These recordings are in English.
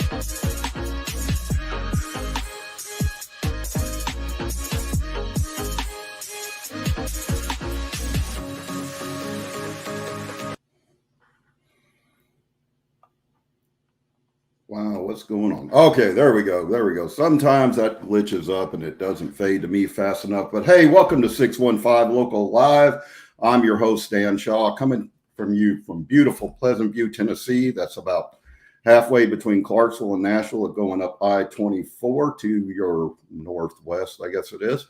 Wow, what's going on? Okay, there we go. There we go. Sometimes that glitches up and it doesn't fade to me fast enough. But hey, welcome to 615 Local Live. I'm your host, Dan Shaw, coming from you from beautiful Pleasant View, Tennessee. That's about halfway between Clarksville and Nashville, going up I-24 to your northwest, I guess it is.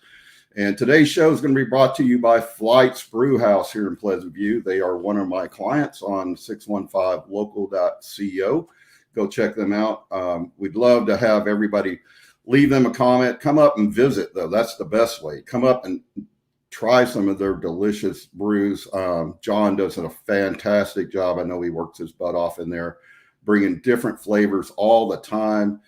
And today's show is going to be brought to you by Flight's Brew House here in Pleasant View. They are one of my clients on 615local.co. Go check them out. We'd love to have everybody leave them a comment. Come up and visit, though. That's the best way. Come up and try some of their delicious brews. John does a fantastic job. I know he works his butt off in there, bringing different flavors all the time.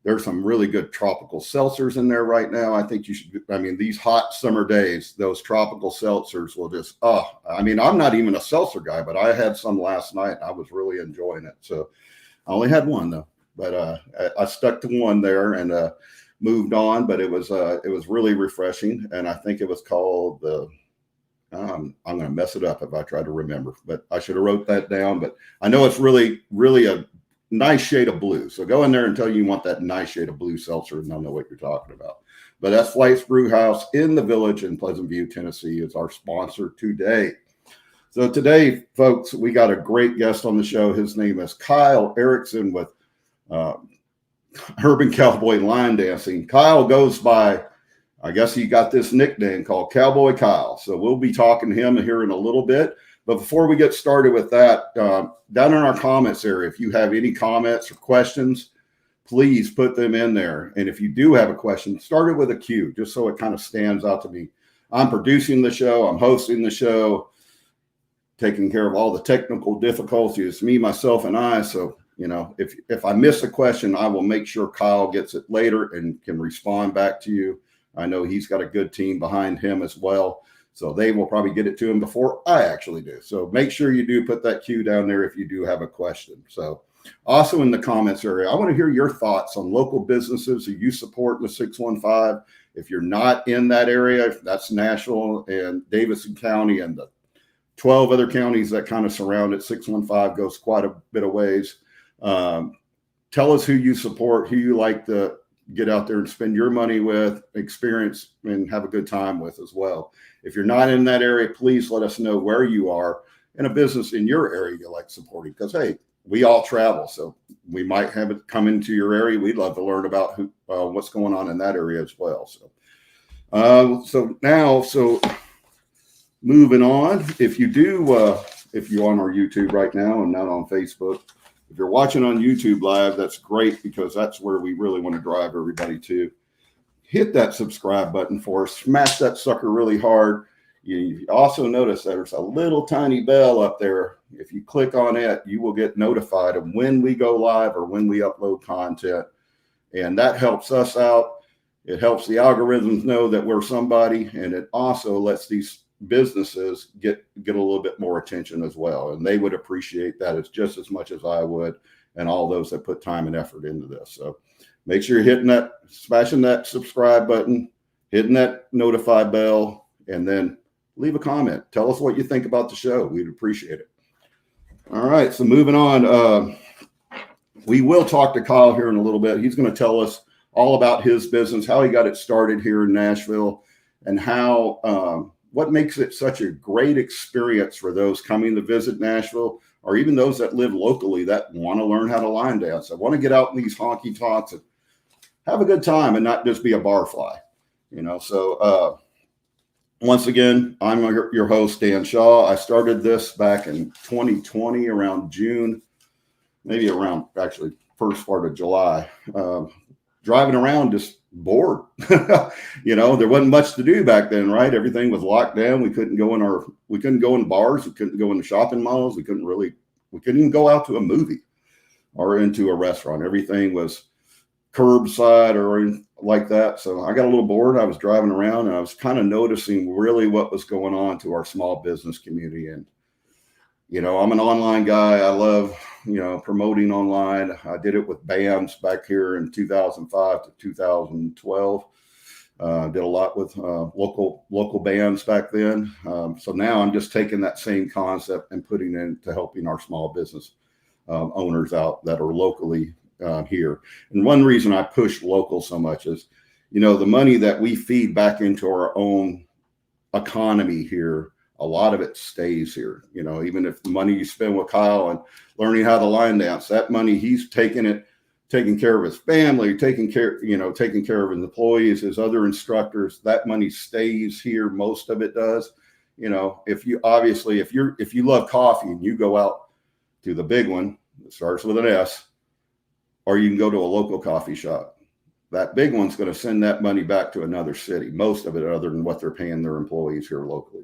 There's some really good tropical seltzers in there right now. I think you should, I mean, these hot summer days, those tropical seltzers will just, I mean, I'm not even a seltzer guy, but I had some last night and I was really enjoying it. So I only had one though, but I stuck to one there and moved on. But it was really refreshing, and I think it was called the. I'm going to mess it up if I try to remember, but I should have wrote that down. But I know it's really a nice shade of blue. So go in there and tell you want that nice shade of blue seltzer, and they'll know what you're talking about. But that's Flight's Brew House in the Village in Pleasant View, Tennessee, is our sponsor today. So today, folks, we got a great guest on the show. His name is Kyle Erickson with Urban Cowboy Line Dancing. Kyle goes by, I guess he got this nickname called Cowboy Kyle. So we'll be talking to him here in a little bit. But before we get started with that, down in our comments area, if you have any comments or questions, please put them in there. And if you do have a question, start it with a Q, just so it kind of stands out to me. I'm producing the show. I'm hosting the show, taking care of all the technical difficulties, me, myself, and I. So, you know, if I miss a question, I will make sure Kyle gets it later and can respond back to you. I know he's got a good team behind him as well. So they will probably get it to him before I actually do. So make sure you do put that Q down there if you do have a question. So also in the comments area, I want to hear your thoughts on local businesses who you support in the 615. If you're not in that area, that's Nashville and Davidson County and the 12 other counties that kind of surround it. 615 goes quite a bit of ways. Tell us who you support, who you like to get out there and spend your money with, experience, and have a good time with as well. If you're not in that area, please let us know where you are in a business in your area you like supporting. Because, hey, we all travel, so we might have it come into your area. We'd love to learn about what's going on in that area as well. So moving on, if you're on our YouTube right now and not on Facebook, if you're watching on YouTube Live, that's great, because that's where we really want to drive everybody to. Hit that subscribe button for us. Smash that sucker really hard. You also notice there's a little tiny bell up there. If you click on it, you will get notified of when we go live or when we upload content. And that helps us out. It helps the algorithms know that we're somebody, and it also lets these businesses get a little bit more attention as well, and they would appreciate that as just as much as I would, and all those that put time and effort into this. So make sure you're hitting that, smashing that subscribe button, hitting that notify bell, and then leave a comment. Tell us what you think about the show. We'd appreciate it. All right, so moving on, we will talk to Kyle here in a little bit. He's going to tell us all about his business, how he got it started here in Nashville, and how what makes it such a great experience for those coming to visit Nashville, or even those that live locally that want to learn how to line dance. I want to get out in these honky tonks and have a good time and not just be a barfly, you know. So once again, I'm your host, Dan Shaw. I started this back in 2020 around June, maybe around actually first part of July, driving around just bored. You know, there wasn't much to do back then, right? Everything was locked down. We couldn't go in bars. We couldn't go in the shopping malls. We couldn't even go out to a movie or into a restaurant. Everything was curbside or like that. So I got a little bored. I was driving around and I was kind of noticing really what was going on to our small business community. And, you know, I'm an online guy. I love promoting online. I did it with bands back here in 2005 to 2012. Did a lot with local bands back then. So now I'm just taking that same concept and putting it into helping our small business owners out that are locally here. And one reason I push local so much is, the money that we feed back into our own economy here, a lot of it stays here. Even if the money you spend with Kyle and learning how to line dance, that money he's taking care of his family, taking care of his employees, his other instructors, that money stays here. Most of it does. If you love coffee and you go out to the big one, it starts with an S, or you can go to a local coffee shop. That big one's going to send that money back to another city, most of it other than what they're paying their employees here locally.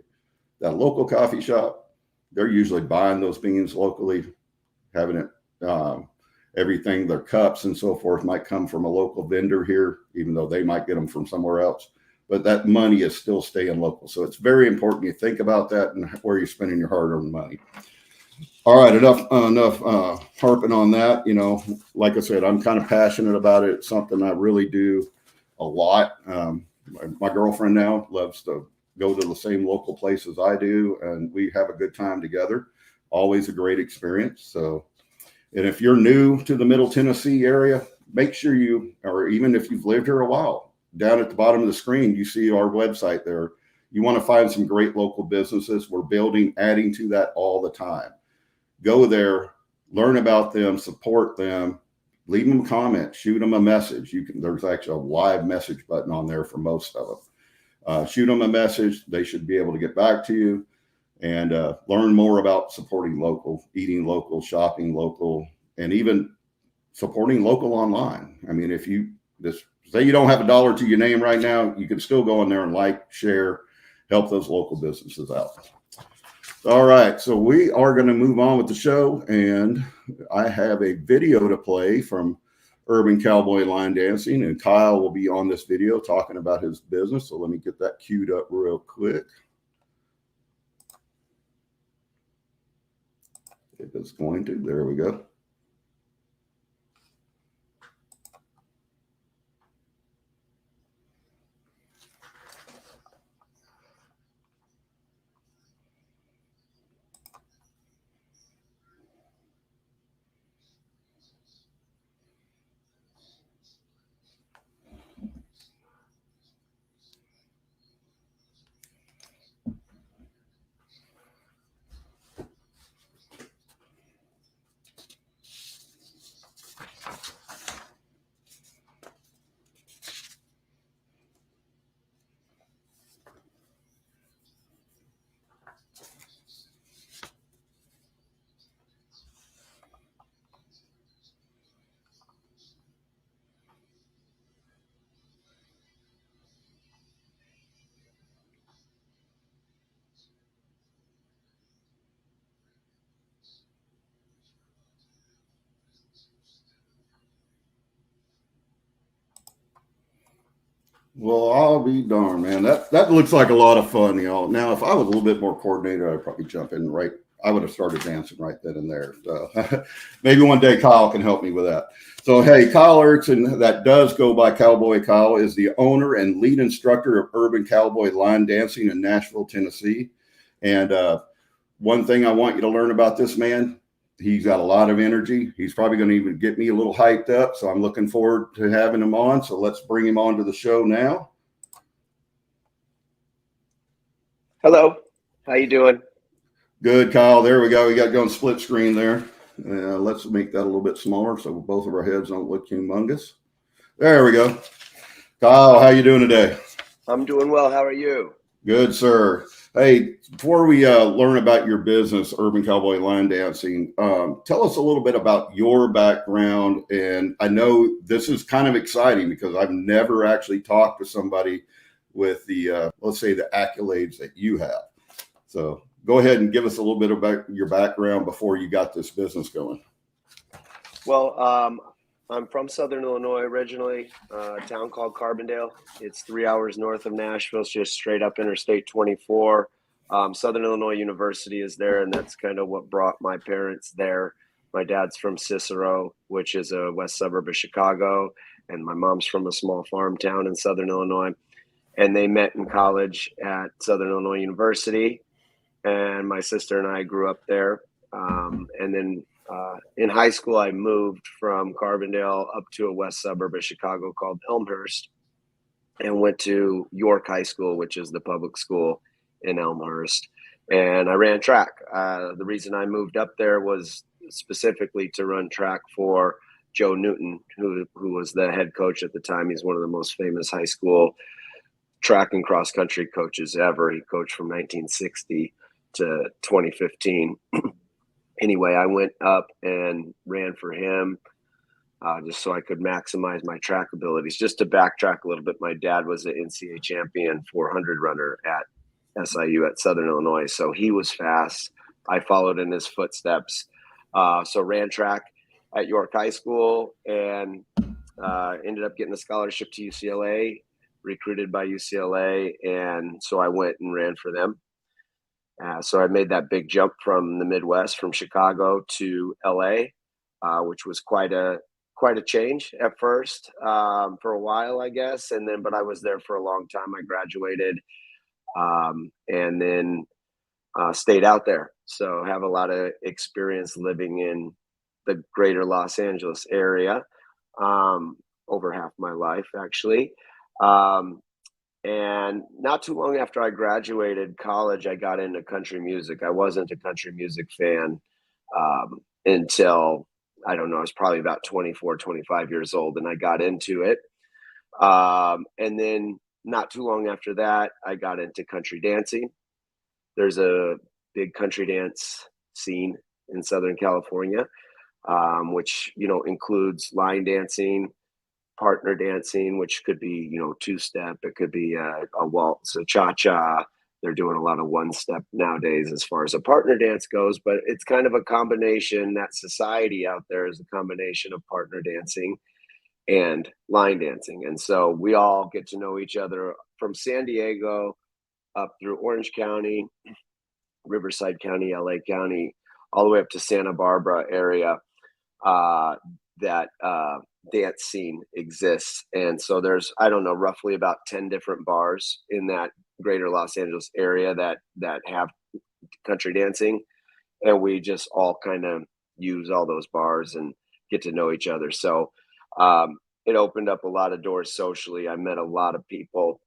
That local coffee shop, they're usually buying those beans locally, having it, everything, their cups and so forth might come from a local vendor here, even though they might get them from somewhere else. But that money is still staying local. So it's very important you think about that and where you're spending your hard-earned money. All right, enough harping on that. Like I said, I'm kind of passionate about it. It's something I really do a lot. My girlfriend now loves to go to the same local places I do, and we have a good time together. Always a great experience. So, and if you're new to the Middle Tennessee area, make sure or even if you've lived here a while, down at the bottom of the screen, you see our website there. You want to find some great local businesses. We're adding to that all the time. Go there, learn about them, support them, leave them a comment, shoot them a message. There's actually a live message button on there for most of them. Shoot them a message. They should be able to get back to you and learn more about supporting local, eating local, shopping local, and even supporting local online. I mean, if you just say you don't have $1 to your name right now, you can still go in there and share, help those local businesses out. All right, so we are going to move on with the show, and I have a video to play from Urban Cowboy Line Dancing, and Kyle will be on this video talking about his business. So let me get that queued up real quick. If it's going to, there we go. Well, I'll be darned, man. That looks like a lot of fun, y'all. Now, if I was a little bit more coordinated, I'd probably jump in right. I would have started dancing right then and there. So maybe one day Kyle can help me with that. So, hey, Kyle Erickson, that does go by Cowboy Kyle, is the owner and lead instructor of Urban Cowboy Line Dancing in Nashville, Tennessee. And one thing I want you to learn about this man, he's got a lot of energy. He's probably going to even get me a little hyped up. So I'm looking forward to having him on. So let's bring him on to the show now. Hello. How you doing? Good, Kyle. There we go. We got going split screen there. Let's make that a little bit smaller so both of our heads don't look humongous. There we go. Kyle, how you doing today? I'm doing well. How are you? Good, sir. Hey, before we learn about your business, Urban Cowboy Line Dancing, tell us a little bit about your background. And I know this is kind of exciting because I've never actually talked to somebody with the, let's say, the accolades that you have. So go ahead and give us a little bit about your background before you got this business going. Well, I'm from Southern Illinois originally, a town called Carbondale. It's 3 hours north of Nashville. It's just straight up Interstate 24. Southern Illinois University is there, and that's kind of what brought my parents there. My dad's from Cicero, which is a west suburb of Chicago, and my mom's from a small farm town in Southern Illinois. And they met in college at Southern Illinois University. And my sister and I grew up there. And then in high school, I moved from Carbondale up to a west suburb of Chicago called Elmhurst, and went to York High School, which is the public school in Elmhurst. And I ran track. The reason I moved up there was specifically to run track for Joe Newton, who was the head coach at the time. He's one of the most famous high school track and cross country coaches ever. He coached from 1960 to 2015. Anyway, I went up and ran for him just so I could maximize my track abilities. Just to backtrack a little bit, my dad was an NCAA champion 400 runner at SIU at Southern Illinois. So he was fast. I followed in his footsteps. So ran track at York High School and ended up getting a scholarship to UCLA, recruited by UCLA. And so I went and ran for them. So I made that big jump from the Midwest, from Chicago to LA, which was quite a change at first, for a while, I guess. And then, but I was there for a long time. I graduated, and then stayed out there. So have a lot of experience living in the greater Los Angeles area, over half my life, actually. And not too long after I graduated college, I got into country music. I wasn't a country music fan until, I don't know, I was probably about 24, 25 years old, and I got into it. And then not too long after that, I got into country dancing. There's a big country dance scene in Southern California, which, includes line dancing, partner dancing, which could be, two-step. It could be a waltz, a cha-cha. They're doing a lot of one-step nowadays as far as a partner dance goes, but it's kind of a combination. That society out there is a combination of partner dancing and line dancing. And so we all get to know each other from San Diego up through Orange County, Riverside County, LA County, all the way up to Santa Barbara area. That dance scene exists. And so there's, I don't know, roughly about 10 different bars in that greater Los Angeles area that have country dancing. And we just all kind of use all those bars and get to know each other. So it opened up a lot of doors socially. I met a lot of people,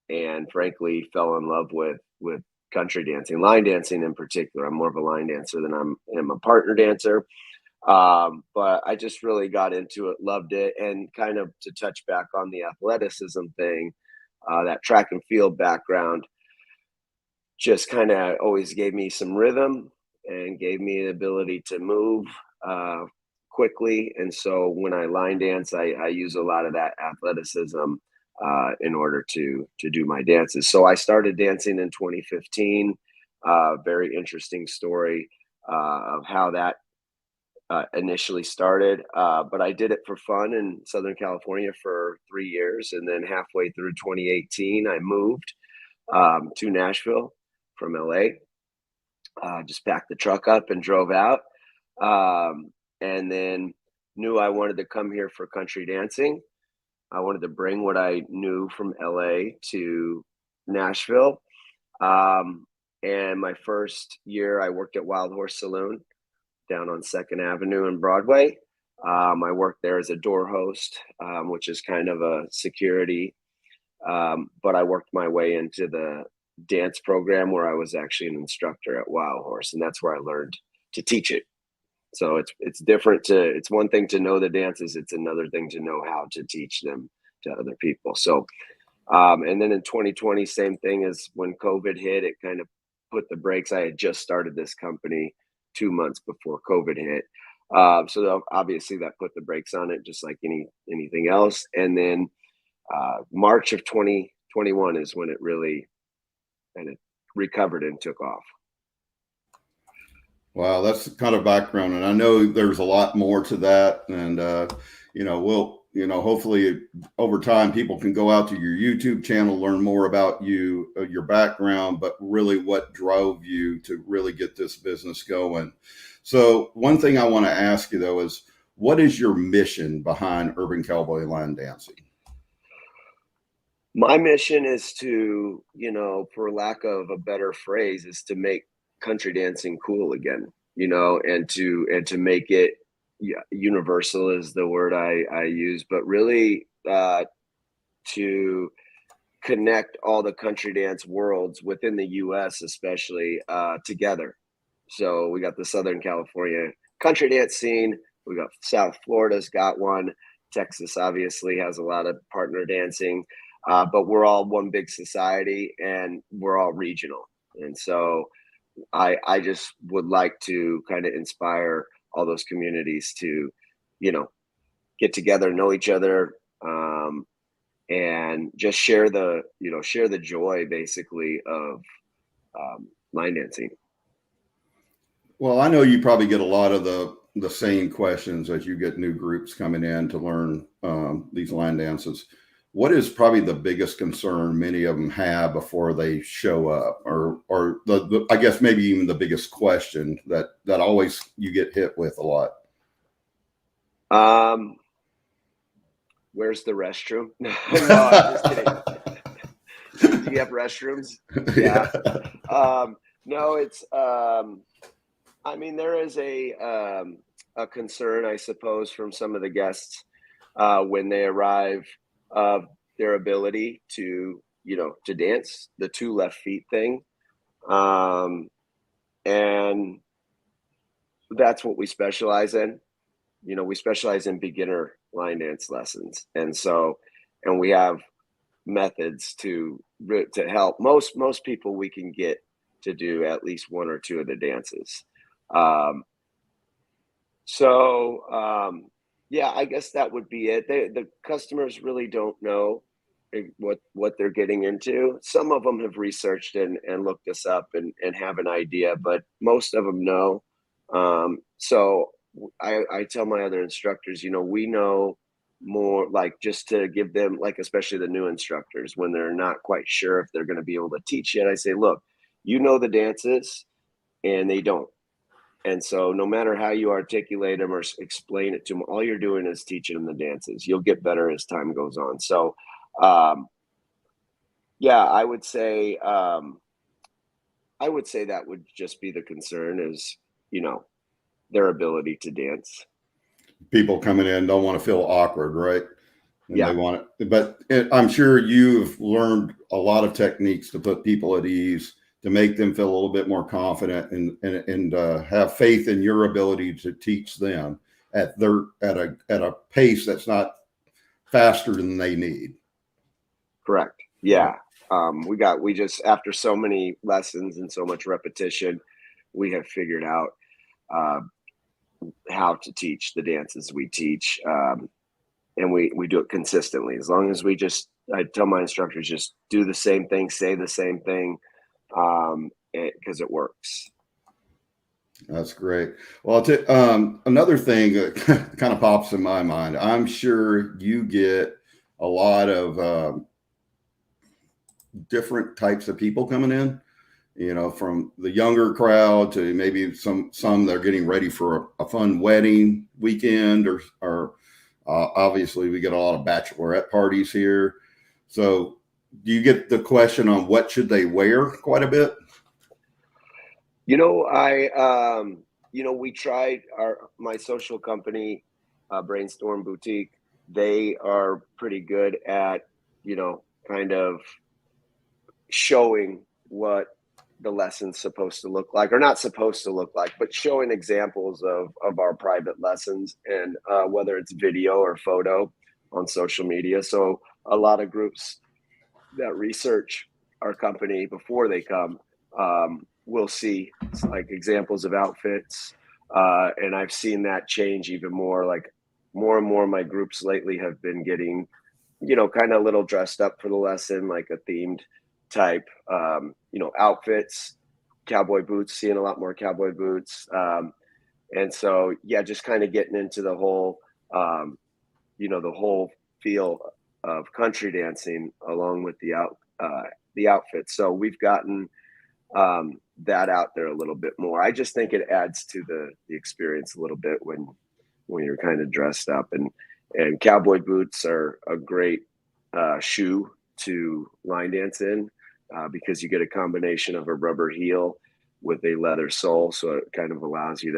and frankly fell in love with country dancing, line dancing in particular. I'm more of a line dancer than I'm a partner dancer. But I just really got into it, loved it. And kind of to touch back on the athleticism thing, that track and field background just kind of always gave me some rhythm and gave me the ability to move quickly. And so when I line dance, I use a lot of that athleticism in order to do my dances. So I started dancing in 2015. Very interesting story of how that initially started, but I did it for fun in Southern California for 3 years. And then halfway through 2018, I moved to Nashville from LA, just packed the truck up and drove out, and then knew I wanted to come here for country dancing. I wanted to bring what I knew from LA to Nashville. And my first year, I worked at Wild Horse Saloon down on 2nd Avenue and Broadway. I worked there as a door host, which is kind of a security. But I worked my way into the dance program where I was actually an instructor at Wild Horse, and that's where I learned to teach it. So it's different it's one thing to know the dances. It's another thing to know how to teach them to other people. So, and then in 2020, same thing as when COVID hit, it kind of put the brakes. I had just started this company 2 months before COVID hit. So obviously that put the brakes on it, just like anything else. And then March of 2021 is when it really kind of recovered and took off. Wow, that's the kind of background, and I know there's a lot more to that. And hopefully over time people can go out to your YouTube channel, learn more about you, your background, but really what drove you to really get this business going. So one thing I want to ask you though is, what is your mission behind Urban Cowboy Line Dancing? My mission is to, for lack of a better phrase, is to make country dancing cool again, and to make it, universal is the word I use, but really to connect all the country dance worlds within the US especially together. So we got the Southern California country dance scene. We got South Florida's got one. Texas obviously has a lot of partner dancing, but we're all one big society and we're all regional. And so I just would like to kind of inspire all those communities to, get together, know each other, and just share the joy basically of line dancing. Well, I know you probably get a lot of the same questions as you get new groups coming in to learn these line dances. What is probably the biggest concern many of them have before they show up, or I guess maybe even the biggest question that always you get hit with a lot? Where's the restroom? No, I'm just kidding. Do you have restrooms? Yeah. No, it's there is a concern, I suppose, from some of the guests when they arrive, of their ability to dance the 2 left feet thing, and that's what we specialize in. We specialize in beginner line dance lessons, and we have methods to help most people. We can get to do at least 1 or 2 of the dances. Yeah, I guess that would be it. The customers really don't know what they're getting into. Some of them have researched and looked us up and have an idea, but most of them know. So I tell my other instructors, we know more, like, just to give them, like, especially the new instructors, when they're not quite sure if they're going to be able to teach yet, I say, look, the dances and they don't. And so no matter how you articulate them or explain it to them, all you're doing is teaching them the dances. You'll get better as time goes on. So, yeah, I would say that would just be the concern is, their ability to dance. People coming in don't want to feel awkward, right? And Yeah. they want it, but I'm sure you've learned a lot of techniques to put people at ease, to make them feel a little bit more confident and have faith in your ability to teach them at a pace that's not faster than they need. Correct. Yeah. We just, after so many lessons and so much repetition, we have figured out how to teach the dances we teach. And we do it consistently. As long as I tell my instructors, just do the same thing, say the same thing, because it works. That's great. Well, another thing that kind of pops in my mind, I'm sure you get a lot of different types of people coming in, from the younger crowd to maybe some that are getting ready for a fun wedding weekend, or obviously we get a lot of bachelorette parties here. So do you get the question on what should they wear quite a bit? We tried my social company, Brainstorm Boutique. They are pretty good at, kind of showing what the lesson's supposed to look like, or not supposed to look like, but showing examples of our private lessons, and whether it's video or photo on social media. So a lot of groups that research our company before they come, will see like examples of outfits. And I've seen that change even more. Like, more and more of my groups lately have been getting, kind of a little dressed up for the lesson, like a themed type, outfits, cowboy boots, seeing a lot more cowboy boots. And so, yeah, just kind of getting into the whole the whole feel of country dancing along with the outfit. So we've gotten that out there a little bit more. I just think it adds to the experience a little bit when you're kind of dressed up, and cowboy boots are a great shoe to line dance in because you get a combination of a rubber heel with a leather sole, so it kind of allows you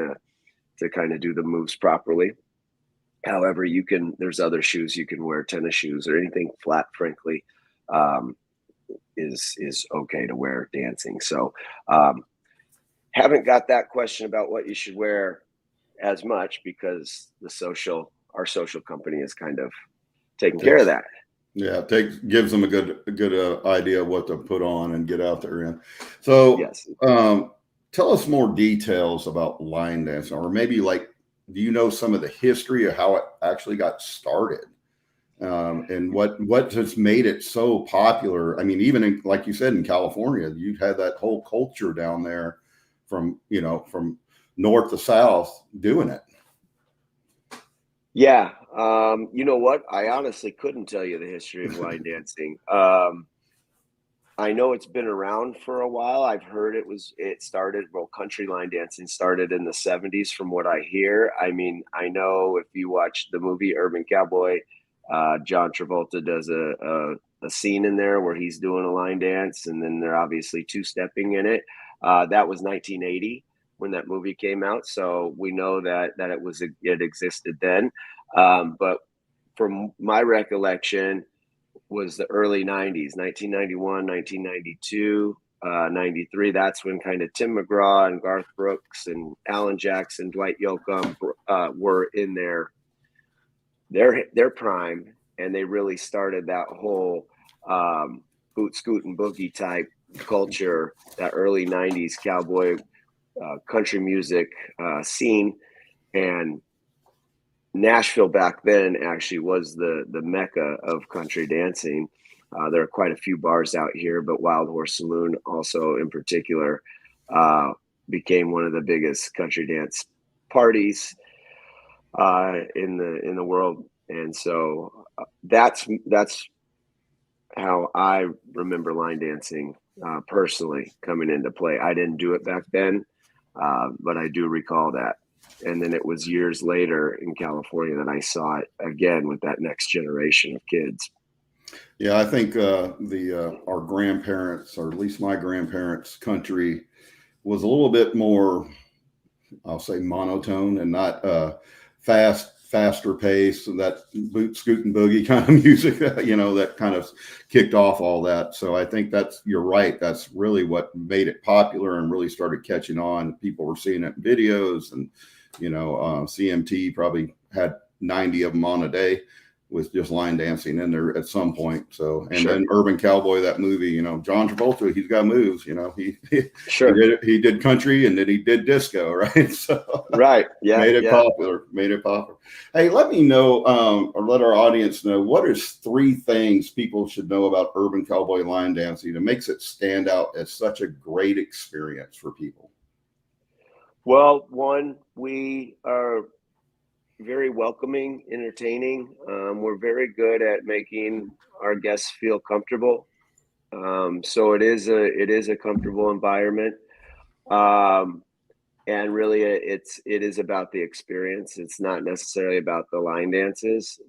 to kind of do the moves properly. However, there's other shoes you can wear, tennis shoes or anything flat, frankly, um, is okay to wear dancing. So haven't got that question about what you should wear as much because our social company is kind of taking care of that. Yeah, gives them a good idea of what to put on and get out there in. So Yes. Tell us more details about line dancing, or maybe like, do you know some of the history of how it actually got started? And what has made it so popular? I mean, even like you said, in California, you had that whole culture down there from north to south doing it. Yeah. You know what? I honestly couldn't tell you the history of line dancing. I know it's been around for a while. I've heard country line dancing started in the 70s from what I hear. I mean, I know if you watch the movie Urban Cowboy, John Travolta does a scene in there where he's doing a line dance, and then they're obviously two-stepping in it. That was 1980 when that movie came out, so we know that it existed then. But from my recollection, was the early 90s, 1991, 1992, 93. That's when kind of Tim McGraw and Garth Brooks and Alan Jackson, Dwight Yoakam were in their prime, and they really started that whole boot, scoot, and boogie type culture, that early 90s cowboy country music scene. And Nashville back then actually was the mecca of country dancing. There are quite a few bars out here, but Wild Horse Saloon also in particular became one of the biggest country dance parties in the world. And so that's how I remember line dancing personally coming into play. I didn't do it back then, but I do recall that. And then it was years later in California that I saw it again with that next generation of kids. Yeah, I think our grandparents, or at least my grandparents' country, was a little bit more, I'll say, monotone and not faster pace, and that boot, scoot, and boogie kind of music, that kind of kicked off all that. So I think you're right. That's really what made it popular and really started catching on. People were seeing it in videos, and CMT probably had 90 of them on a day with just line dancing in there at some point. So, and Sure. Then Urban Cowboy, that movie, John Travolta, he's got moves, Sure. he did country, and then he did disco, right? So Right. Yeah. made it popular. Hey, let me know, or let our audience know, what is 3 things people should know about Urban Cowboy line dancing that makes it stand out as such a great experience for people? Well, one, we are very welcoming, entertaining. We're very good at making our guests feel comfortable. So it is a comfortable environment. And really it is about the experience. It's not necessarily about the line dances,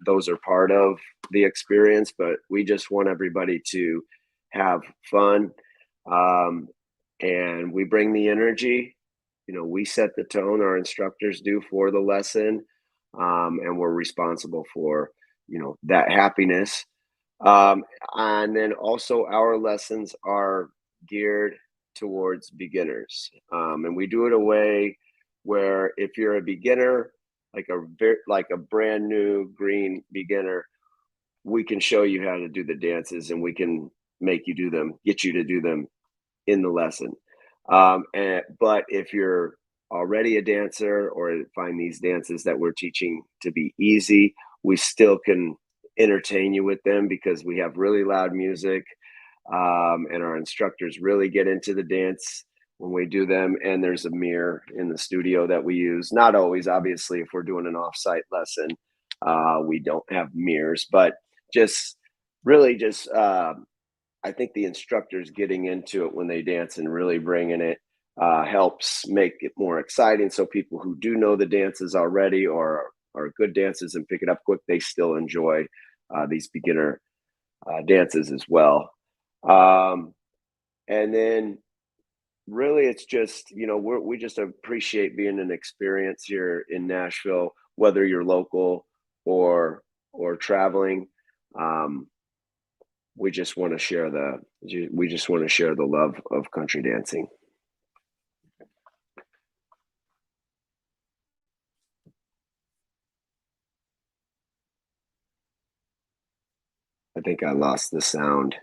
those are part of the experience, but we just want everybody to have fun. And we bring the energy. We set the tone, our instructors do, for the lesson. And we're responsible for, that happiness. And then also our lessons are geared towards beginners. And we do it a way where if you're a beginner, like a brand new green beginner, we can show you how to do the dances, and we can make you do them, get you to do them in the lesson. But if you're already a dancer or find these dances that we're teaching to be easy, we still can entertain you with them because we have really loud music, and our instructors really get into the dance when we do them. And there's a mirror in the studio that we use. Not always, obviously, if we're doing an off-site lesson, We don't have mirrors, but just really just I think the instructors getting into it when they dance and really bringing it helps make it more exciting. So people who do know the dances already or are good dancers and pick it up quick, they still enjoy these beginner dances as well. Um, and then really it's just, we just appreciate being an experience here in Nashville, whether you're local or traveling. Um, we just want to share the love of country dancing. I think I lost the sound.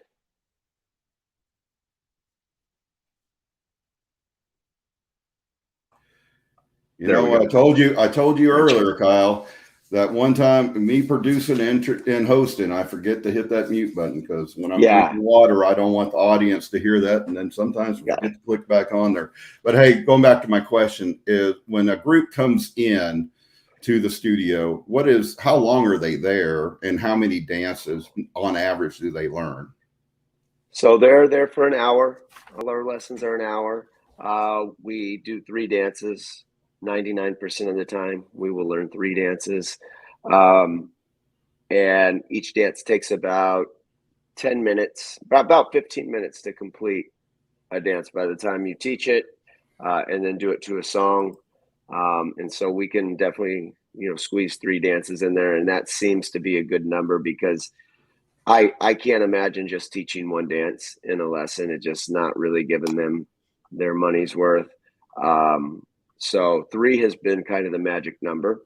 You know, I told you earlier, Kyle, that one time me producing and hosting, I forget to hit that mute button because when I'm drinking water, I don't want the audience to hear that. And then sometimes we forget to click back on there. But hey, going back to my question is when a group comes in to the studio, how long are they there and how many dances on average do they learn? So they're there for an hour. All our lessons are an hour. We do 3 dances. 99% of the time, we will learn 3 dances. And each dance takes about 10 minutes, about 15 minutes to complete a dance by the time you teach it and then do it to a song. And so we can definitely, squeeze 3 dances in there. And that seems to be a good number because I can't imagine just teaching 1 dance in a lesson. It's just not really giving them their money's worth. So 3 has been kind of the magic number,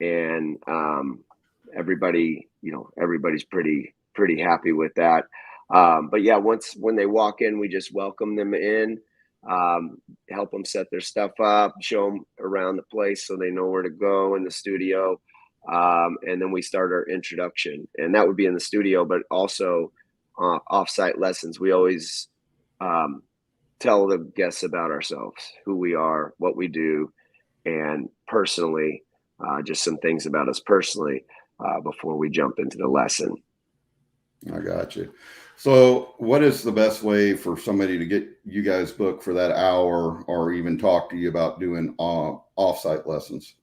and everybody's pretty happy with that. But yeah, when they walk in, we just welcome them in, help them set their stuff up, show them around the place so they know where to go in the studio. And then we start our introduction, and that would be in the studio, but also off-site lessons. We always tell the guests about ourselves, who we are, what we do, and personally, just some things about us personally before we jump into the lesson. I got you. So what is the best way for somebody to get you guys booked for that hour or even talk to you about doing off-site lessons?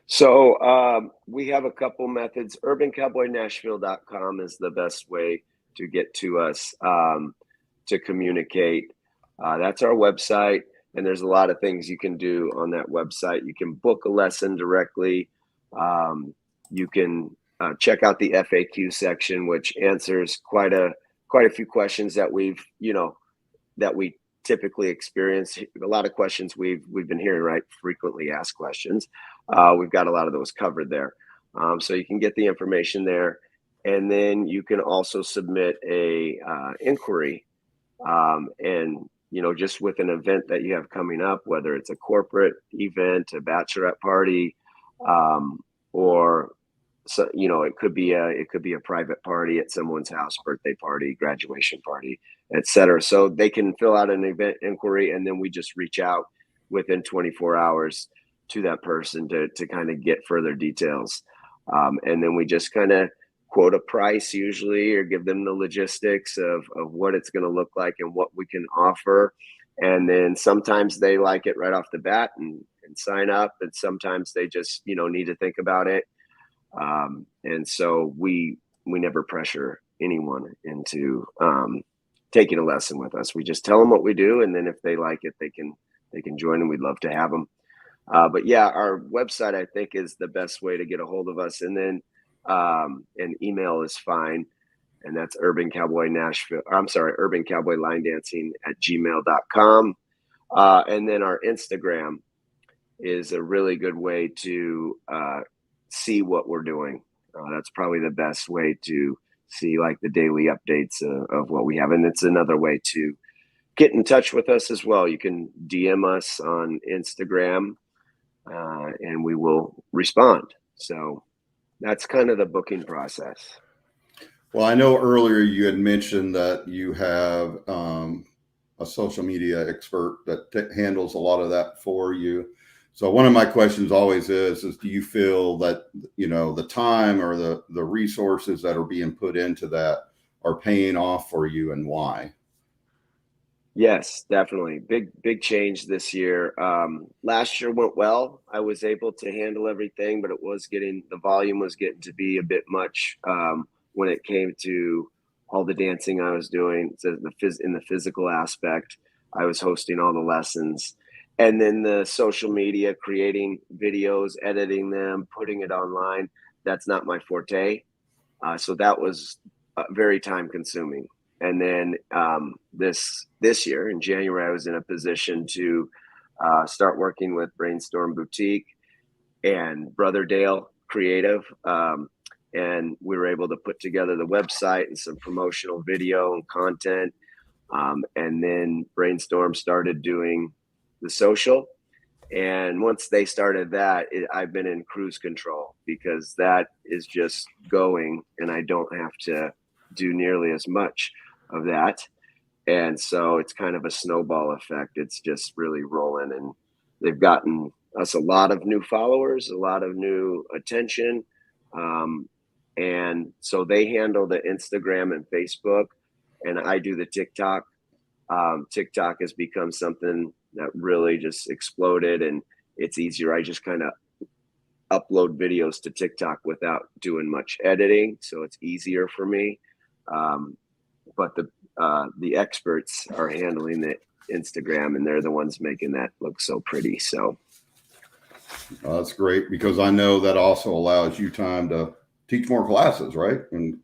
So we have a couple methods. UrbanCowboyNashville.com is the best way to get to us to communicate. That's our website, and there's a lot of things you can do on that website. You can book a lesson directly. You can check out the FAQ section, which answers quite a few questions that we typically experience. A lot of questions we've been hearing, right? Frequently asked questions. We've got a lot of those covered there. So you can get the information there. And then you can also submit a inquiry. And, just with an event that you have coming up, whether it's a corporate event, a bachelorette party, or so, it could be a private party at someone's house, birthday party, graduation party, etc. So they can fill out an event inquiry, and then we just reach out within 24 hours to that person to kind of get further details. And then we just kind of quote a price usually, or give them the logistics of what it's going to look like and what we can offer. And then sometimes they like it right off the bat and sign up, and sometimes they just, need to think about it. And so we never pressure anyone into taking a lesson with us. We just tell them what we do, and then if they like it, they can join, and we'd love to have them. But yeah, our website, I think, is the best way to get a hold of us. And then an email is fine. And that's Urban Cowboy Line Dancing at gmail.com. And then our Instagram is a really good way to see what we're doing. That's probably the best way to see like the daily updates of what we have. And it's another way to get in touch with us as well. You can DM us on Instagram and we will respond. So that's kind of the booking process. Well, I know earlier you had mentioned that you have a social media expert that handles a lot of that for you. So one of my questions always is do you feel that, you know, the time or the resources that are being put into that are paying off for you, and why? Yes, definitely. Big change this year. Last year went well. I was able to handle everything, but the volume was getting to be a bit much when it came to all the dancing I was doing. So in the physical aspect, I was hosting all the lessons, and then the social media, creating videos, editing them, putting it online. That's not my forte. So that was very time consuming. And then this year in January, I was in a position to start working with Brainstorm Boutique and Brother Dale Creative. And we were able to put together the website and some promotional video and content. And then Brainstorm started doing the social. And once they started that, I've been in cruise control, because that is just going, and I don't have to do nearly as much of that. And so it's kind of a snowball effect. It's just really rolling, and they've gotten us a lot of new followers, a lot of new attention. Um, and so they handle the Instagram and Facebook, and I do the TikTok. TikTok has become something that really just exploded, and it's easier. I just kind of upload videos to TikTok without doing much editing, so it's easier for me. But the experts are handling the Instagram, and they're the ones making that look so pretty. So That's great, because I know that also allows you time to teach more classes, right? And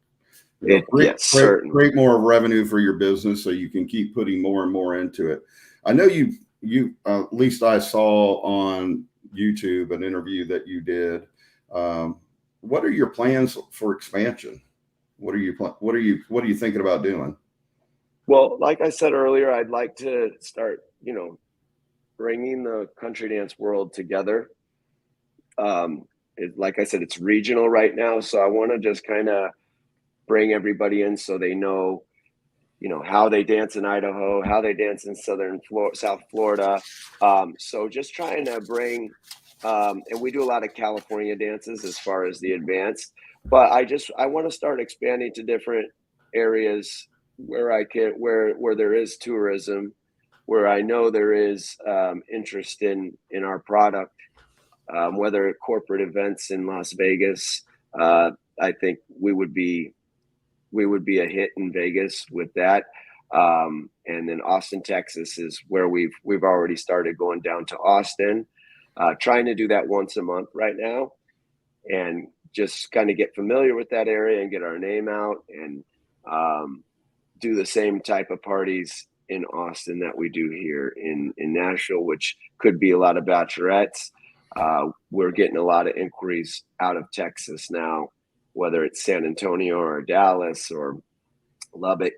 you know, yes, certainly. create more revenue for your business, so you can keep putting more and more into it. I know at least I saw on YouTube an interview that you did. What are your plans for expansion? What are you thinking about doing? Well, like I said earlier, I'd like to start, bringing the country dance world together. Like I said, it's regional right now, so I want to just kind of bring everybody in so they know, how they dance in Idaho, how they dance in South Florida. So just trying to bring, and we do a lot of California dances as far as the advanced, but I want to start expanding to different areas where there is tourism, where I know there is interest in our product, whether corporate events in Las Vegas. I think we would be a hit in Vegas with that. And then Austin, Texas is where we've already started going down to Austin, trying to do that once a month right now, and just kind of get familiar with that area and get our name out, and do the same type of parties in Austin that we do here in Nashville, which could be a lot of bachelorettes. We're getting a lot of inquiries out of Texas now, whether it's San Antonio or Dallas or Lubbock,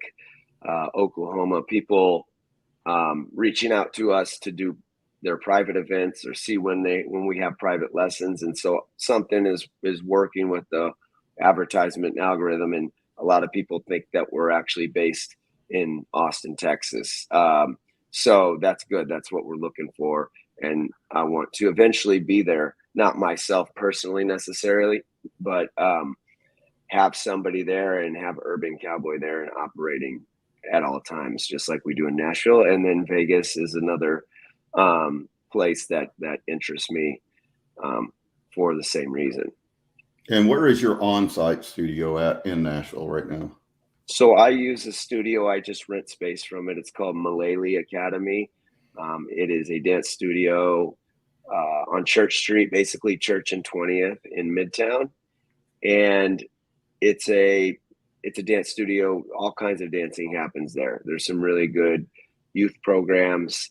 Oklahoma, people reaching out to us to do their private events or see when we have private lessons. And so something is working with the advertisement algorithm, and a lot of people think that we're actually based in Austin, Texas. So that's good. That's what we're looking for. And I want to eventually be there, not myself personally necessarily, but have somebody there and have Urban Cowboy there and operating at all times, just like we do in Nashville. And then Vegas is another place that interests me for the same reason. And where is your on-site studio at in Nashville right now? So I use a studio. I just rent space from it. It's called Mullally Academy. It is a dance studio on Church Street, basically Church and 20th in Midtown. And it's a dance studio. All kinds of dancing happens there. There's some really good youth programs,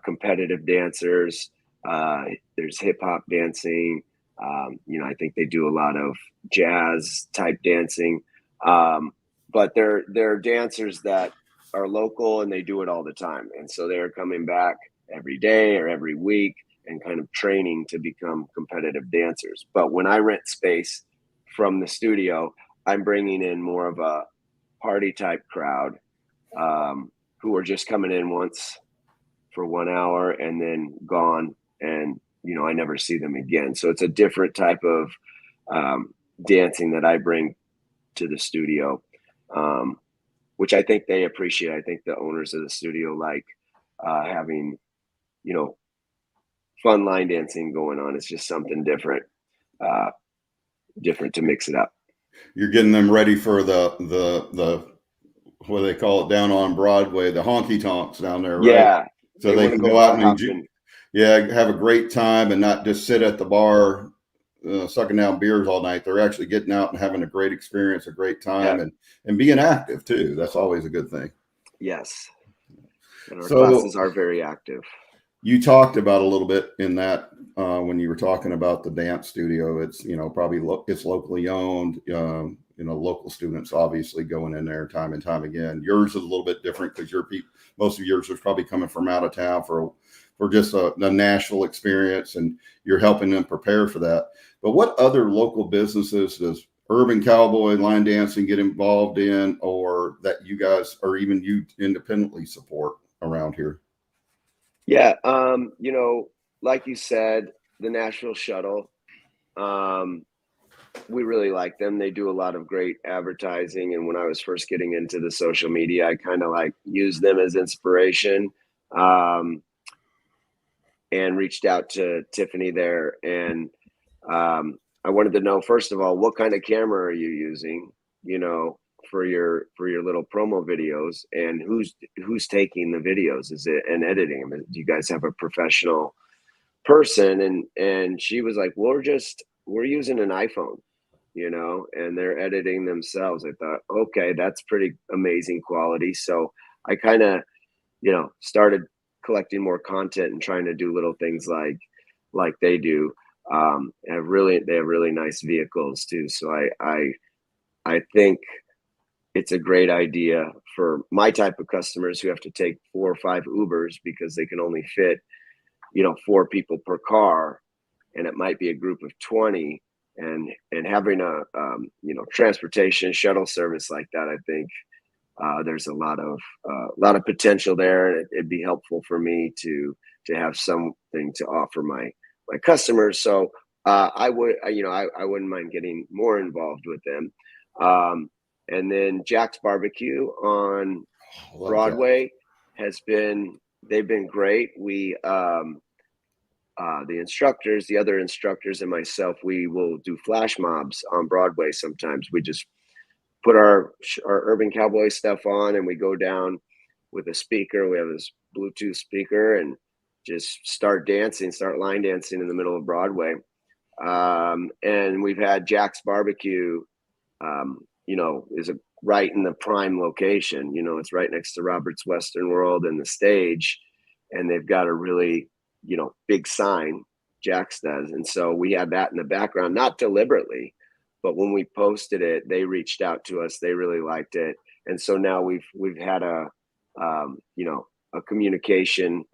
competitive dancers. There's hip hop dancing. I think they do a lot of jazz type dancing. But they're dancers that are local, and they do it all the time. And so they're coming back every day or every week and kind of training to become competitive dancers. But when I rent space from the studio, I'm bringing in more of a party type crowd, who are just coming in once for 1 hour and then gone. And I never see them again. So it's a different type of dancing that I bring to the studio, which I think they appreciate. I think the owners of the studio like having, fun line dancing going on. It's just something different, different to mix it up. You're getting them ready for the what do they call it down on Broadway, the honky tonks down there, right? Yeah. So they can go out and enjoy, and have a great time and not just sit at the bar sucking down beers all night. They're actually getting out and having a great experience, a great time, and being active too. That's always a good thing. Yes. And our So classes are very active. you talked about a little bit in that when you were talking about the dance studio. It's probably it's locally owned. Local students obviously going in there time and time again. Yours is a little bit different because most of yours is probably coming from out of town for just a Nashville experience, and you're helping them prepare for that. But what other local businesses does Urban Cowboy Line Dancing get involved in, or that you guys or even you independently support around here? Yeah. Like you said, the Nashville Shuttle, we really like them. They do a lot of great advertising. And when I was first getting into the social media, I kind of like used them as inspiration, and reached out to Tiffany there. And I wanted to know, first of all, what kind of camera are you using, for your little promo videos, and who's taking the videos? Is it and editing them? Do you guys have a professional person? And she was like, we're using an iPhone, and they're editing themselves. I thought, okay, that's pretty amazing quality. So I kind of, started collecting more content and trying to do little things like they do. They have really nice vehicles too. So I think it's a great idea for my type of customers who have to take 4 or 5 Ubers because they can only fit, 4 people per car, and it might be a group of 20. And having a transportation shuttle service like that, I think there's a lot of potential there, and it'd be helpful for me to have something to offer my customers. So I wouldn't mind getting more involved with them. And then Jack's Barbecue on Broadway they've been great. We the other instructors and myself, we will do flash mobs on Broadway. Sometimes we just put our Urban Cowboy stuff on, and we go down with a speaker. We have this Bluetooth speaker and just start line dancing in the middle of Broadway. And we've had Jack's Barbecue, is right in the prime location. It's right next to Robert's Western World and the stage, and they've got a really, big sign, Jack's does. And so we had that in the background, not deliberately, but when we posted it, they reached out to us. They really liked it. And so now we've had a communication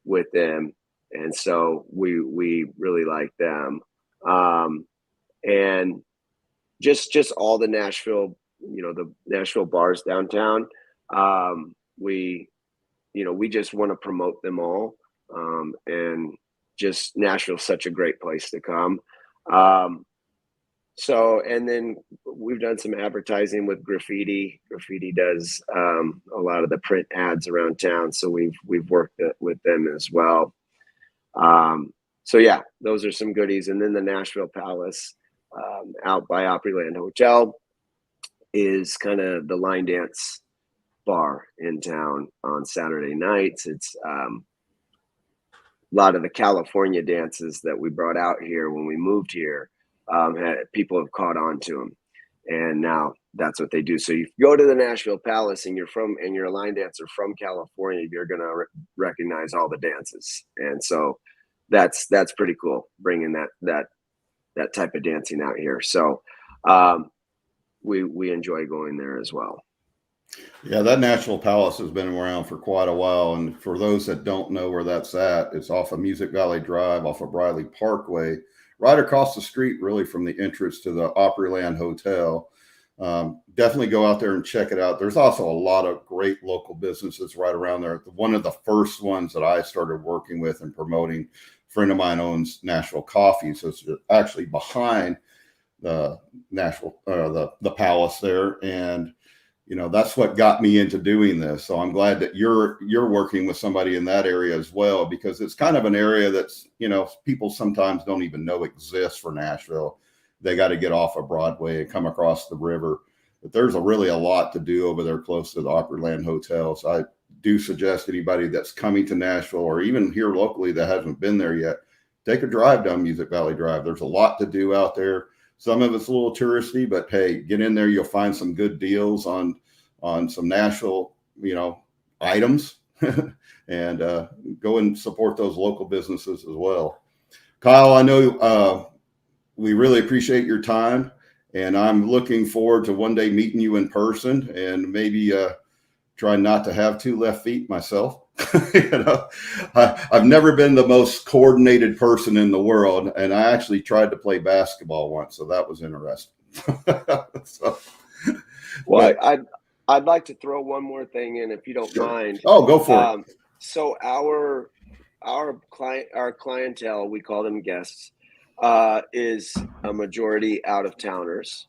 with them. And so we really like them. And just all the Nashville, the Nashville bars downtown. We just want to promote them all. And just Nashville's such a great place to come. So, and then we've done some advertising with Graffiti. Graffiti does a lot of the print ads around town. So we've worked with them as well. So yeah, those are some goodies. And then the Nashville Palace out by Opryland Hotel is kind of the line dance bar in town on Saturday nights. It's a lot of the California dances that we brought out here when we moved here. People have caught on to them, and now that's what they do. So you go to the Nashville Palace and you're a line dancer from California, you're going to recognize all the dances. And so that's pretty cool, bringing that type of dancing out here. So we enjoy going there as well. Yeah, that Nashville Palace has been around for quite a while. And for those that don't know where that's at, it's off of Music Valley Drive, off of Briley Parkway, right across the street, really, from the entrance to the Opryland Hotel. Definitely go out there and check it out. There's also a lot of great local businesses right around there. One of the first ones that I started working with and promoting friend of mine owns Nashville Coffee, so it's actually behind the Nashville, the Palace there, and that's what got me into doing this. So I'm glad that you're working with somebody in that area as well, because it's kind of an area that's, people sometimes don't even know exists for Nashville. They got to get off of Broadway and come across the river. But there's really a lot to do over there close to the Opryland Hotel. So I do suggest anybody that's coming to Nashville, or even here locally that hasn't been there yet, take a drive down Music Valley Drive. There's a lot to do out there. Some of it's a little touristy, but hey, get in there. You'll find some good deals on some Nashville, items, and go and support those local businesses as well. Kyle, I know we really appreciate your time, and I'm looking forward to one day meeting you in person, and maybe try not to have two left feet myself. I've never been the most coordinated person in the world, and I actually tried to play basketball once, so that was interesting. I'd like to throw one more thing in, if you don't mind. Oh, go for it. So our clientele, we call them guests, is a majority out of towners.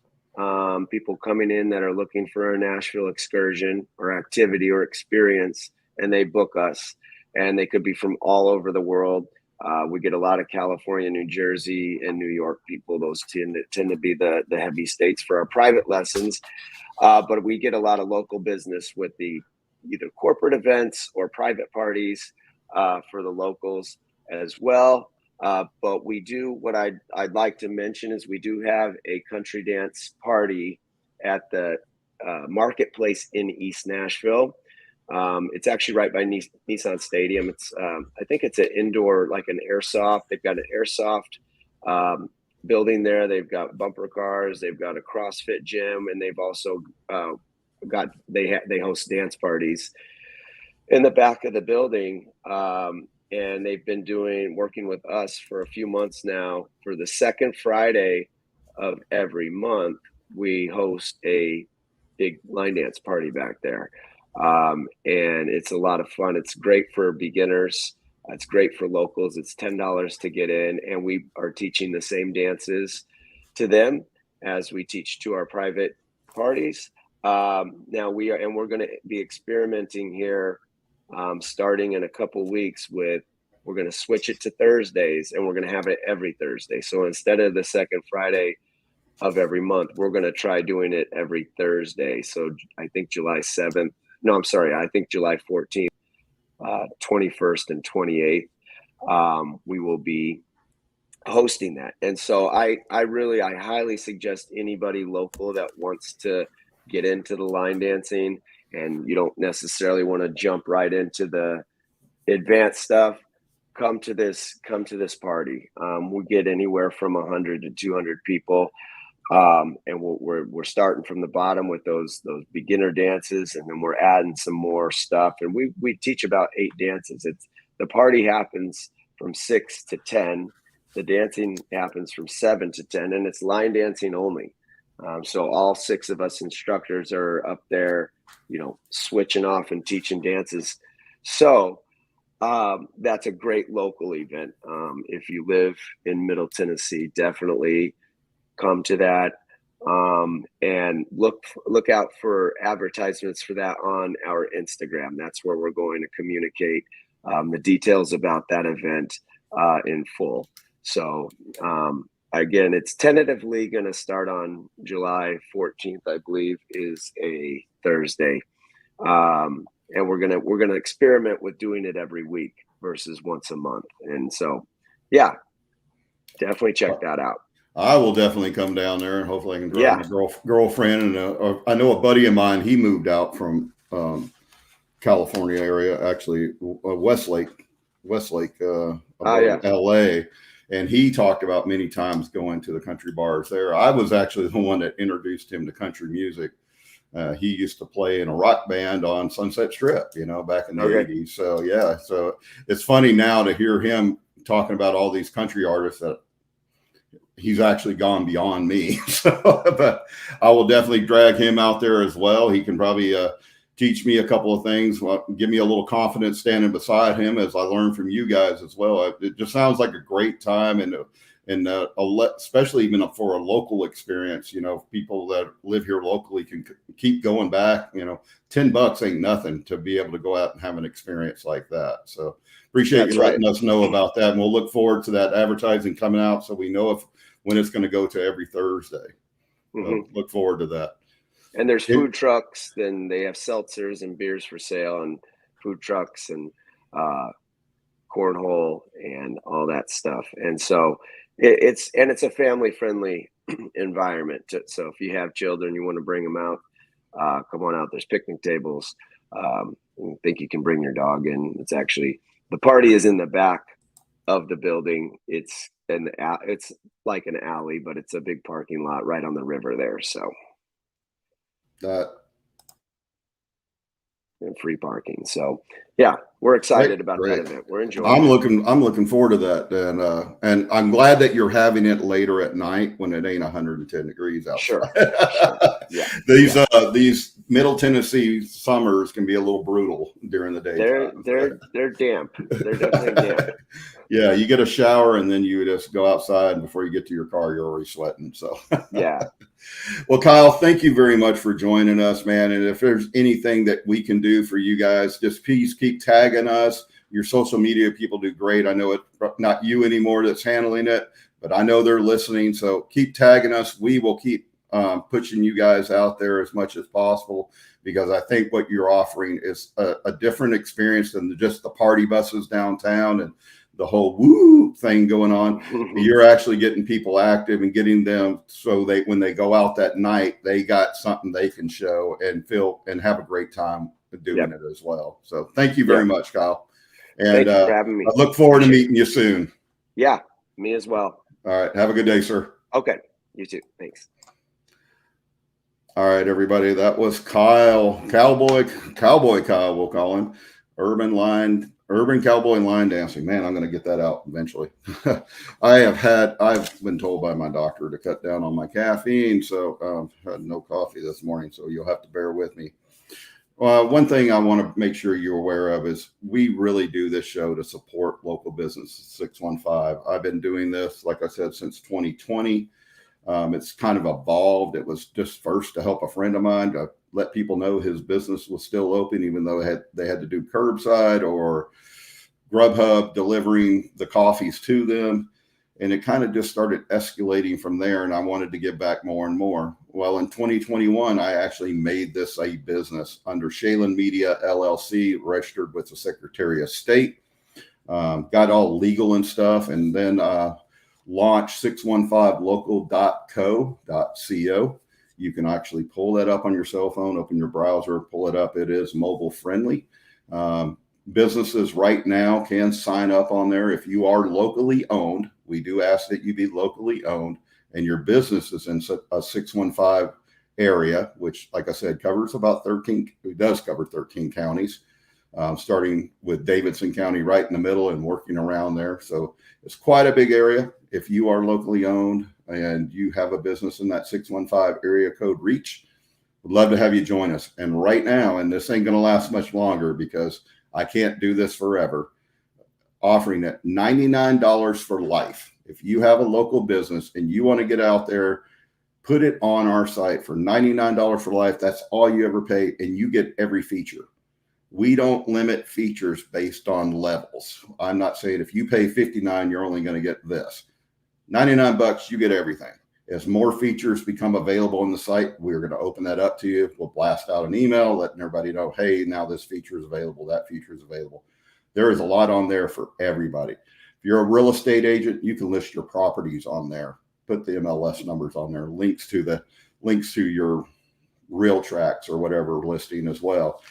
People coming in that are looking for a Nashville excursion or activity or experience, and they book us, and they could be from all over the world. We get a lot of California, New Jersey, and New York people. Those tend to be the heavy states for our private lessons. But we get a lot of local business with the either corporate events or private parties for the locals as well. But we do, what I'd like to mention is we do have a country dance party at the Marketplace in East Nashville. It's actually right by Nissan Stadium. It's I think it's an indoor, like an airsoft. They've got an airsoft building there. They've got bumper cars. They've got a CrossFit gym, and they've also they host dance parties in the back of the building. And they've been working with us for a few months now. For the second Friday of every month, we host a big line dance party back there. And it's a lot of fun. It's great for beginners. It's great for locals. It's $10 to get in, and we are teaching the same dances to them as we teach to our private parties. Now we're going to be experimenting here, starting in a couple weeks we're going to switch it to Thursdays, and we're going to have it every Thursday. So instead of the second Friday of every month, we're going to try doing it every Thursday. So I think July 7th. No, I'm sorry. I think July 14th, 21st, and 28th, we will be hosting that. And so I highly suggest anybody local that wants to get into the line dancing, and you don't necessarily want to jump right into the advanced stuff, come to this party. We get anywhere from 100 to 200 people. And we're starting from the bottom with those beginner dances, and then we're adding some more stuff. And we teach about 8 dances. The party happens from 6 to 10. The dancing happens from 7 to 10, and it's line dancing only. So all 6 of us instructors are up there, switching off and teaching dances. So that's a great local event. If you live in Middle Tennessee, definitely come to that, and look out for advertisements for that on our Instagram. That's where we're going to communicate the details about that event in full. So again, it's tentatively going to start on July 14th, I believe, is a Thursday, and we're gonna experiment with doing it every week versus once a month. And so, yeah, definitely check that out. I will definitely come down there, and hopefully I can drive my girlfriend. And I know a buddy of mine, he moved out from California area, actually Westlake, LA. And he talked about many times going to the country bars there. I was actually the one that introduced him to country music. He used to play in a rock band on Sunset Strip, back in the 80s. So, yeah. So it's funny now to hear him talking about all these country artists that he's actually gone beyond me. So, but I will definitely drag him out there as well. He can probably teach me a couple of things, give me a little confidence standing beside him as I learn from you guys as well. It just sounds like a great time, and especially even for a local experience. People that live here locally can keep going back. $10 ain't nothing to be able to go out and have an experience like that. So appreciate you letting us know about that, and we'll look forward to that advertising coming out so we know when it's going to go to every Thursday. Look forward to that. And there's food trucks, then they have seltzers and beers for sale, and food trucks and cornhole and all that stuff. And so it's a family friendly environment. So if you have children, you want to bring them out, come on out. There's picnic tables. I think you can bring your dog in. It's actually, the party is in the back of the building. It's like an alley, but it's a big parking lot right on the river there. So and free parking. So yeah, we're excited about that event. We're enjoying I'm looking forward to that. And I'm glad that you're having it later at night when it ain't 110 degrees outside. Sure. Yeah. These Middle Tennessee summers can be a little brutal during the day. They're damp. They're definitely damp. Yeah, you get a shower and then you just go outside, and before you get to your car, you're already sweating. So yeah. Well, Kyle, thank you very much for joining us, man. And if there's anything that we can do for you guys, just please keep tagging us. Your social media people do great. I know it's not you anymore that's handling it, but I know they're listening. So keep tagging us. We will keep pushing you guys out there as much as possible, because I think what you're offering is a different experience than just the party buses downtown and the whole woo thing going on. You're actually getting people active and getting them so when they go out that night, they got something they can show and feel and have a great time doing it as well. So thank you very much, Kyle. And thank you for having me. I look forward to meeting you soon. Yeah, me as well. All right. Have a good day, sir. Okay. You too. Thanks. All right, everybody. That was Kyle, Cowboy Kyle, we'll call him. Urban cowboy line dancing. Man, I'm going to get that out eventually. I've been told by my doctor to cut down on my caffeine. So had no coffee this morning. So you'll have to bear with me. One thing I want to make sure you're aware of is we really do this show to support local businesses. 615. I've been doing this, like I said, since 2020. It's kind of evolved. It was just first to help a friend of mine to let people know his business was still open, even though they had to do curbside or Grubhub delivering the coffees to them. And it kind of just started escalating from there. And I wanted to give back more and more. Well, in 2021, I actually made this a business under Shailen Media LLC, registered with the Secretary of State, got all legal and stuff. And then launched 615local.co.co. You can actually pull that up on your cell phone, open your browser, pull it up. It is mobile friendly. Businesses right now can sign up on there. If you are locally owned, we do ask that you be locally owned, and your business is in a 615 area, which, like I said, covers about 13. It does cover 13 counties, starting with Davidson County right in the middle and working around there. So it's quite a big area. If you are locally owned and you have a business in that 615 area code reach, would love to have you join us. And right now, and this ain't going to last much longer because I can't do this forever, offering it $99 for life. If you have a local business and you want to get out there, put it on our site for $99 for life. That's all you ever pay, and you get every feature. We don't limit features based on levels. I'm not saying if you pay $59, you're only going to get this. $99, you get everything. As more features become available on the site, we're going to open that up to you. We'll blast out an email letting everybody know, hey, now this feature is available, that feature is available. There is a lot on there for everybody. If you're a real estate agent, you can list your properties on there, put the MLS numbers on there, links to your real tracks or whatever listing as well.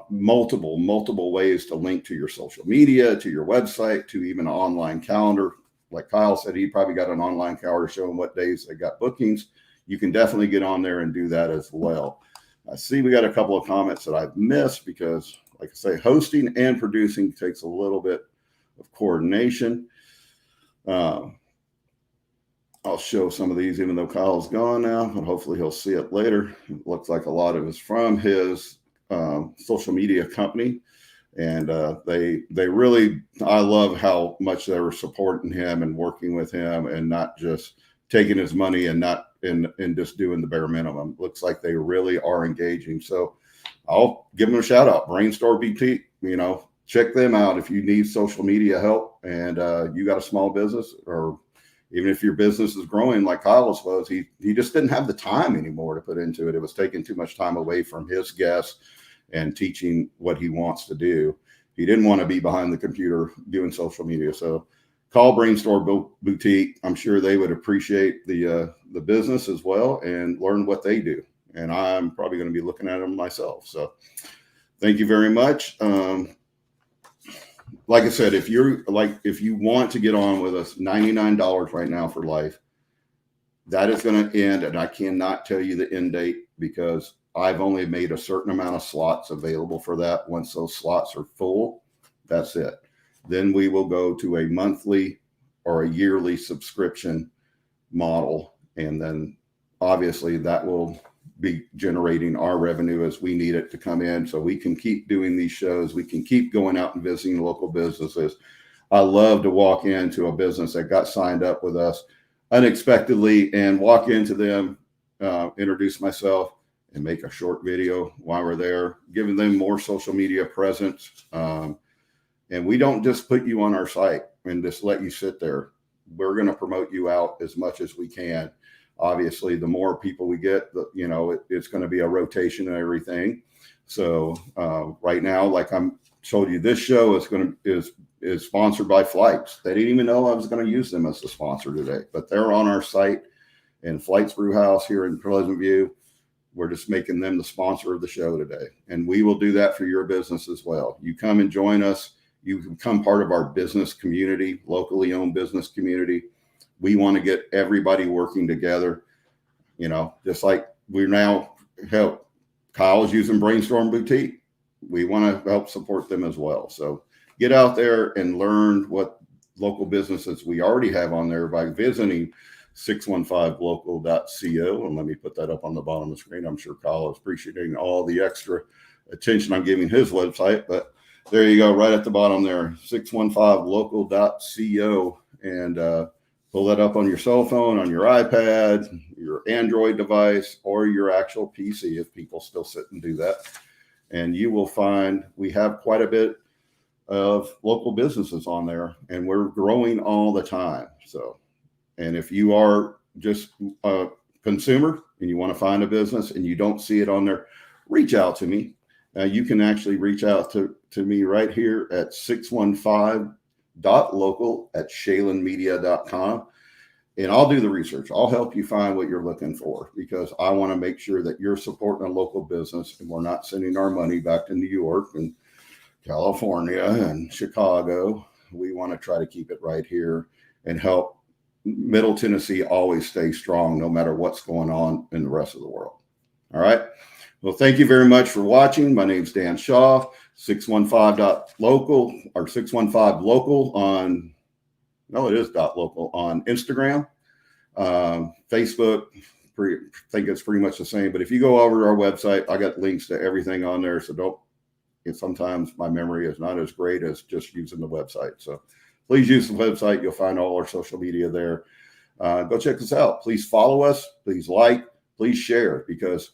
Multiple ways to link to your social media, to your website, to even an online calendar. Like Kyle said, he probably got an online calendar showing what days they got bookings. You can definitely get on there and do that as well. I see we got a couple of comments that I've missed because, like I say, hosting and producing takes a little bit of coordination. I'll show some of these, even though Kyle's gone now, but hopefully he'll see it later. It looks like a lot of it's from his social media company. And they really, I love how much they were supporting him and working with him and not just taking his money and not and just doing the bare minimum. Looks like they really are engaging. So I'll give them a shout out. Brainstorm Boutique, check them out if you need social media help and you got a small business, or even if your business is growing like Kyle's was. He just didn't have the time anymore to put into it. It was taking too much time away from his guests and teaching what he wants to do. He didn't want to be behind the computer doing social media. So call Brainstorm Boutique. I'm sure they would appreciate the business as well and learn what they do. And I'm probably going to be looking at them myself. So thank you very much. Like I said, if you want to get on with us, $99 right now for life. That is going to end, and I cannot tell you the end date because I've only made a certain amount of slots available for that. Once those slots are full, that's it. Then we will go to a monthly or a yearly subscription model. And then obviously that will be generating our revenue as we need it to come in so we can keep doing these shows. We can keep going out and visiting local businesses. I love to walk into a business that got signed up with us unexpectedly and walk into them, introduce myself, and make a short video while we're there, giving them more social media presence. And we don't just put you on our site and just let you sit there. We're going to promote you out as much as we can. Obviously, the more people we get, it's going to be a rotation and everything. So right now, like I'm told you, this show is sponsored by Flights. They didn't even know I was going to use them as a sponsor today, but they're on our site. And Flights Brew House here in Pleasant View, we're just making them the sponsor of the show today. And we will do that for your business as well. You come and join us. You become part of our business community, locally owned business community. We want to get everybody working together, just like we now help. Kyle's using Brainstorm Boutique. We want to help support them as well. So get out there and learn what local businesses we already have on there by visiting 615local.co. And let me put that up on the bottom of the screen. I'm sure Kyle is appreciating all the extra attention I'm giving his website, but there you go, right at the bottom there, 615local.co, and pull that up on your cell phone, on your iPad, your Android device, or your actual PC if people still sit and do that. And you will find we have quite a bit of local businesses on there, and we're growing all the time. So, and if you are just a consumer and you want to find a business and you don't see it on there, reach out to me. You can actually reach out to me right here at 615.local@shalenmedia.com. And I'll do the research. I'll help you find what you're looking for because I want to make sure that you're supporting a local business and we're not sending our money back to New York and California and Chicago. We want to try to keep it right here and help Middle Tennessee always stay strong no matter what's going on in the rest of the world. All right. Well, thank you very much for watching. My name's Dan Shaw, 615.local or 615local on, no, it is .local on Instagram, Facebook. I think it's pretty much the same. But if you go over to our website, I got links to everything on there. So sometimes my memory is not as great as just using the website. So please use the website. You'll find all our social media there. Go check us out. Please follow us. Please like. Please share, because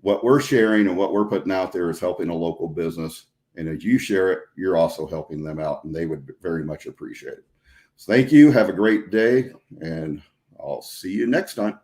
what we're sharing and what we're putting out there is helping a local business. And as you share it, you're also helping them out, and they would very much appreciate it. So thank you. Have a great day, and I'll see you next time.